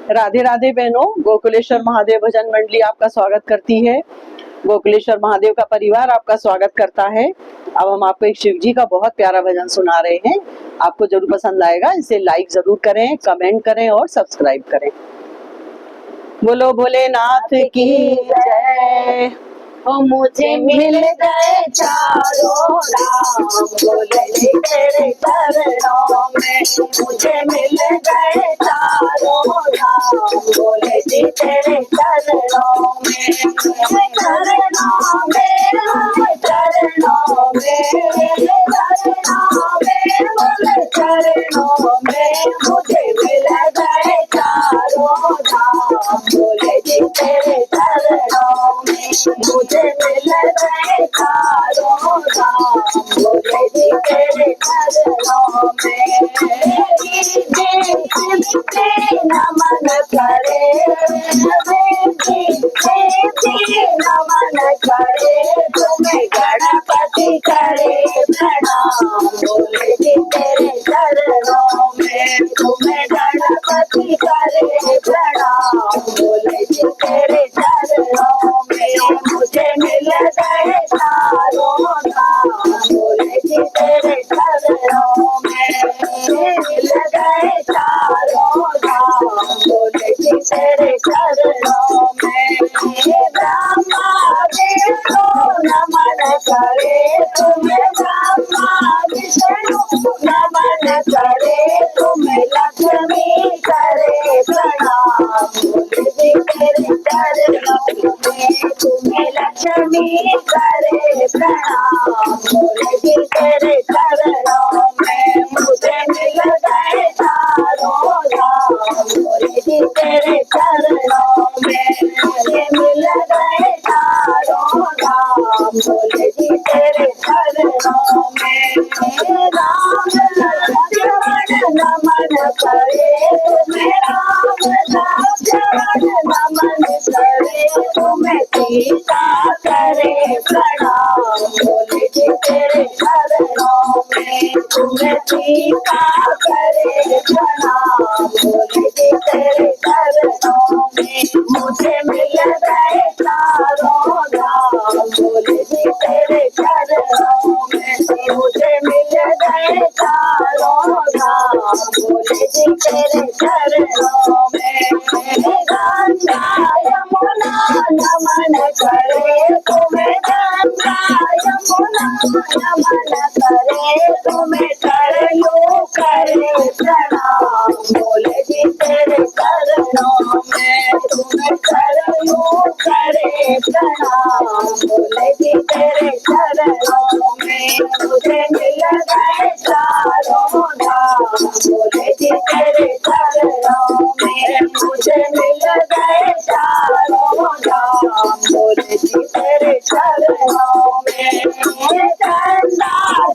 राधे राधे बहनों, गोकुलेश्वर महादेव भजन मंडली आपका स्वागत करती है। गोकुलेश्वर महादेव का परिवार आपका स्वागत करता है। अब हम आपको एक शिव जी का बहुत प्यारा भजन सुना रहे हैं। आपको जरूर पसंद आएगा। इसे लाइक जरूर करें, कमेंट करें और सब्सक्राइब करें। बोलो भोलेनाथ की जय। ओ मुझे मिल गए चारों राम, बोले जी तेरे चरणों में। मुझे मिल गए चारों राम, बोले जी तेरे चरणों में। चरणों में, चरणों में, चरणों में, बोले चरणों में। मुझे मिल गए चारों राम, बोले जी तेरे चरणों में। मुझे मिल गए चारों राम, बोले जी तेरे चरणों में। नमन करे, नमन करे, तुम्हें गणपति करे प्रणाम, बोले जी तेरे चरणों में। तुम्हें गणपति करे प्रणाम, बोले जी तेरे चरणों में। मुझे मिल गए चारों राम, बोले जी तेरे चरणों में। मिल गए चारों राम, बोले जी तेरे चरणों में। ब्रह्मा विष्णु नमन करे, तुम्हें ब्रह्मा विष्णु नमन करे, तुम्हें लक्ष्मी करे प्रणाम, बोले जी तेरे चरणों में। तुम्हें लक्ष्मी करे प्रणाम, बोले जी तेरे चरणों में। मुझे मिल गए चारों राम, बोले जी तेरे चरणों में। मुझे मिल गए चारों राम, बोले जी तेरे चरणों में। राम लक्ष्मण नमन करे, तुम्हें राम लक्ष्मण नमन करे, तुम्हें सीता करे प्रणाम, बोले जी तेरे चरणों में। तुम्हें सीता करे प्रणाम, बोले जी तेरे चरणों में। मुझे मिल गए चारों राम, बोले जी तेरे चरणों में। मुझे मिल गए चारों राम, बोले जी तेरे चरणों में। गंगा यमुना नमन करे, तुम्हें गंगा यमुना नमन करे, तुम्हें सरयू करे प्रणाम, बोले जी तेरे चरणों में। तुम्हें सरयू करे प्रणाम, बोले जी तेरे चरणों में। मुझे मिल गए चारों धाम, बोले जी तेरे चरणों में। मुझे मिल गए चारों धाम, बोले जी तेरे चरणों में। गंगा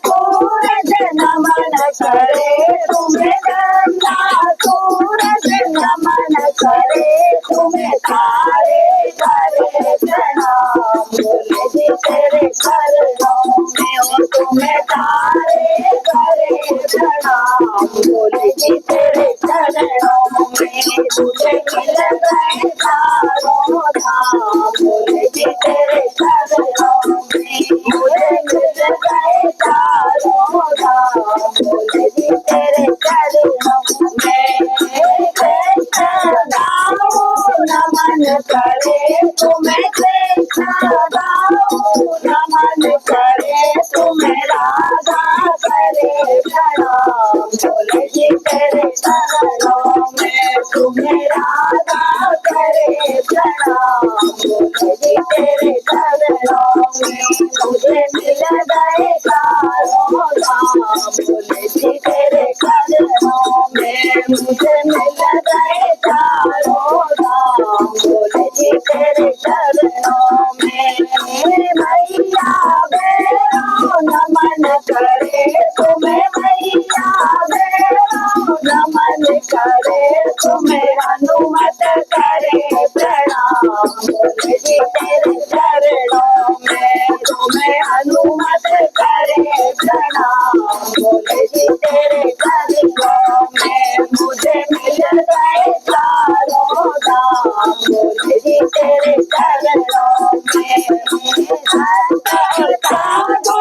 सूरज नमन करे, तुम्हें गंगा सूरज नमन करे, तुम्हें तारे करे प्रणाम, बोले जी तेरे चरणों में। तुम्हें तारे करे प्रणाम, बोले जी तेरे चरणों में। तुझे मिल गए चारों धाम, बोले जी तेरे चरणों में। मुझे मिल गए चारों धाम, बोले जी तेरे चरणों में। कृष्ण दाऊ नमन करे, तुम्हें कृष्ण दाऊ नमन करे, तुम्हें राधा करे प्रणाम, बोले जी तेरे चरणों में। तुम्हें राधा करे प्रणाम, बोले जी तेरे चरणों में। मुझे मिल गए चारों धाम, बोले जी तेरे चरणों में। मुझे मिल गए चारों धाम, बोले जी तेरे चरणों में। मैया भैरव नमन करे, तुम्हें मैया भैरव नमन करे, तुम्हें हनुमत करे प्रणाम, बोले जी तेरे चरणों में। तुम्हें हनुमत करे प्रणाम, बोले जी तेरे चरणों में। मुझे मिल जी तेरे चरणों में साधु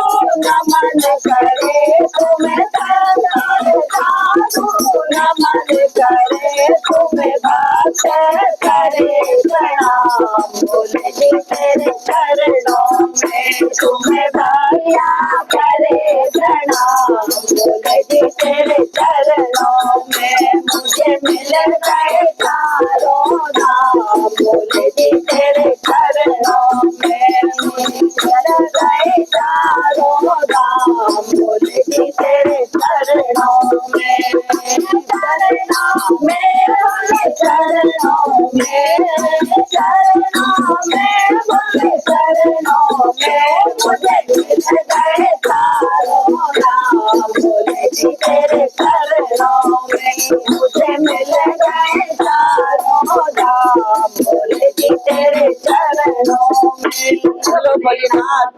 नमन करे तुम्हें साधु नमन करे तुम्हें भक्त करे प्रणाम बोले जी तेरे चरणों में तुम्हें भैया करे प्रणाम बोले जी तेरे चरणों में मुझे मिल गए चारों धाम बोले जी तेरे चरणों में मिल गए चारों धाम बोले जी तेरे चरणों में चरणों में बोले चरणों में चरणों में बोले चरणों में मुझे मिल गए चारों धाम बोले जी तेरे चरणों में मुझे मिल गए चारों धाम बोले जी तेरे चरणों में बोलो भोलेनाथ